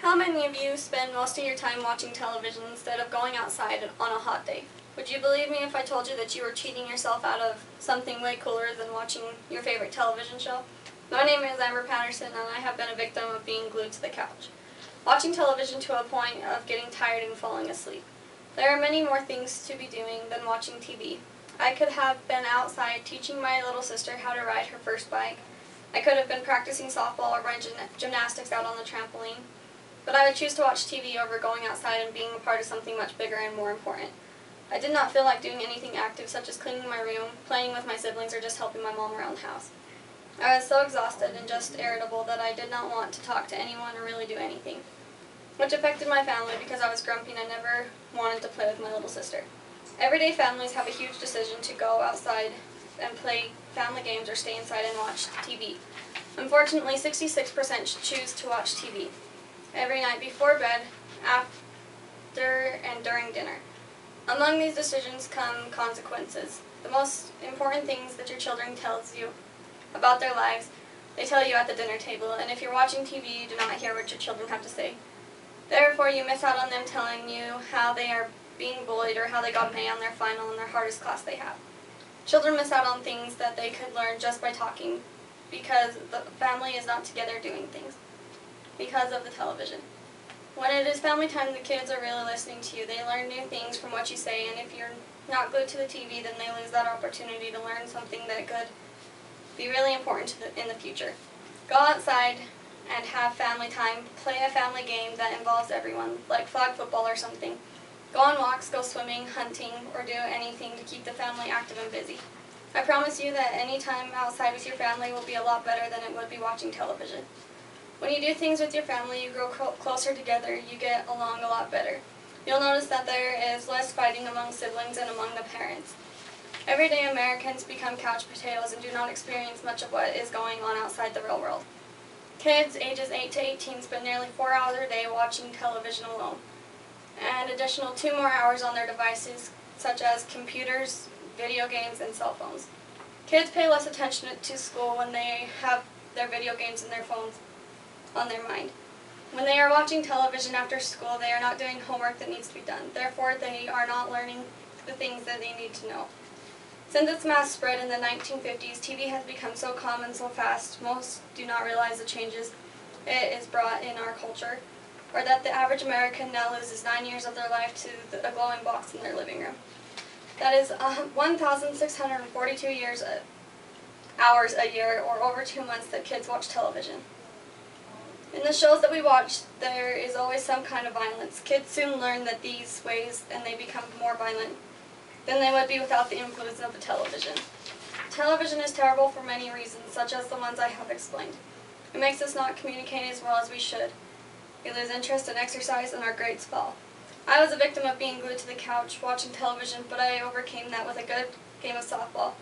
How many of you spend most of your time watching television instead of going outside on a hot day? Would you believe me if I told you that you were cheating yourself out of something way cooler than watching your favorite television show? My name is Patterson, and I have been a victim of being glued to the couch, watching television to a point of getting tired and falling asleep. There are many more things to be doing than watching TV. I could have been outside teaching my little sister how to ride her first bike. I could have been practicing softball or running gymnastics out on the trampoline. But I would choose to watch TV over going outside and being a part of something much bigger and more important. I did not feel like doing anything active, such as cleaning my room, playing with my siblings, or just helping my mom around the house. I was so exhausted and just irritable that I did not want to talk to anyone or really do anything, which affected my family because I was grumpy and I never wanted to play with my little sister. Everyday families have a huge decision to go outside and play family games or stay inside and watch TV. Unfortunately, 66% choose to watch TV every night before bed, after, and during dinner. Among these decisions come consequences. The most important things that your children tells you about their lives, they tell you at the dinner table, and if you're watching TV, you do not hear what your children have to say. Therefore, you miss out on them telling you how they are being bullied or how they got an A on their final in their hardest class they have. Children miss out on things that they could learn just by talking because the family is not together doing things because of the television. When it is family time, the kids are really listening to you. They learn new things from what you say, and if you're not glued to the TV, then they lose that opportunity to learn something that could be really important in the future. Go outside and have family time. Play a family game that involves everyone, like flag football or something. Go on walks, go swimming, hunting, or do anything to keep the family active and busy. I promise you that any time outside with your family will be a lot better than it would be watching television. When you do things with your family, you grow closer together, you get along a lot better. You'll notice that there is less fighting among siblings and among the parents. Everyday Americans become couch potatoes and do not experience much of what is going on outside the real world. Kids ages 8 to 18 spend nearly 4 hours a day watching television alone, and additional 2 more hours on their devices, such as computers, video games, and cell phones. Kids pay less attention to school when they have their video games and their phones on their mind. When they are watching television after school, they are not doing homework that needs to be done. Therefore, they are not learning the things that they need to know. Since its mass spread in the 1950s, TV has become so common so fast, most do not realize the changes it has brought in our culture, or that the average American now loses 9 years of their life to a glowing box in their living room. That is 1,642 hours a year, or over 2 months that kids watch television. In the shows that we watch, there is always some kind of violence. Kids soon learn that these ways, and they become more violent than they would be without the influence of the television. Television is terrible for many reasons, such as the ones I have explained. It makes us not communicate as well as we should. We lose interest in exercise and our grades fall. I was a victim of being glued to the couch watching television, but I overcame that with a good game of softball.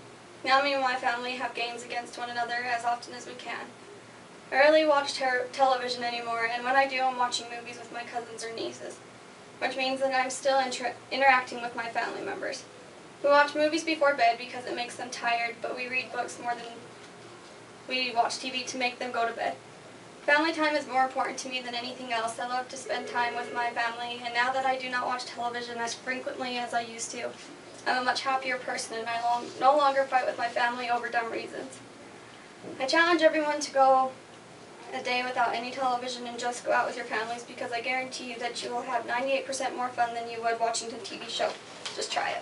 Now me and my family have games against one another as often as we can. I rarely watch television anymore, and when I do, I'm watching movies with my cousins or nieces, which means that I'm still interacting with my family members. We watch movies before bed because it makes them tired, but we read books more than we watch TV to make them go to bed. Family time is more important to me than anything else. I love to spend time with my family, and now that I do not watch television as frequently as I used to, I'm a much happier person, and I no longer fight with my family over dumb reasons. I challenge everyone to go a day without any television and just go out with your families, because I guarantee you that you will have 98% more fun than you would watching a TV show. Just try it.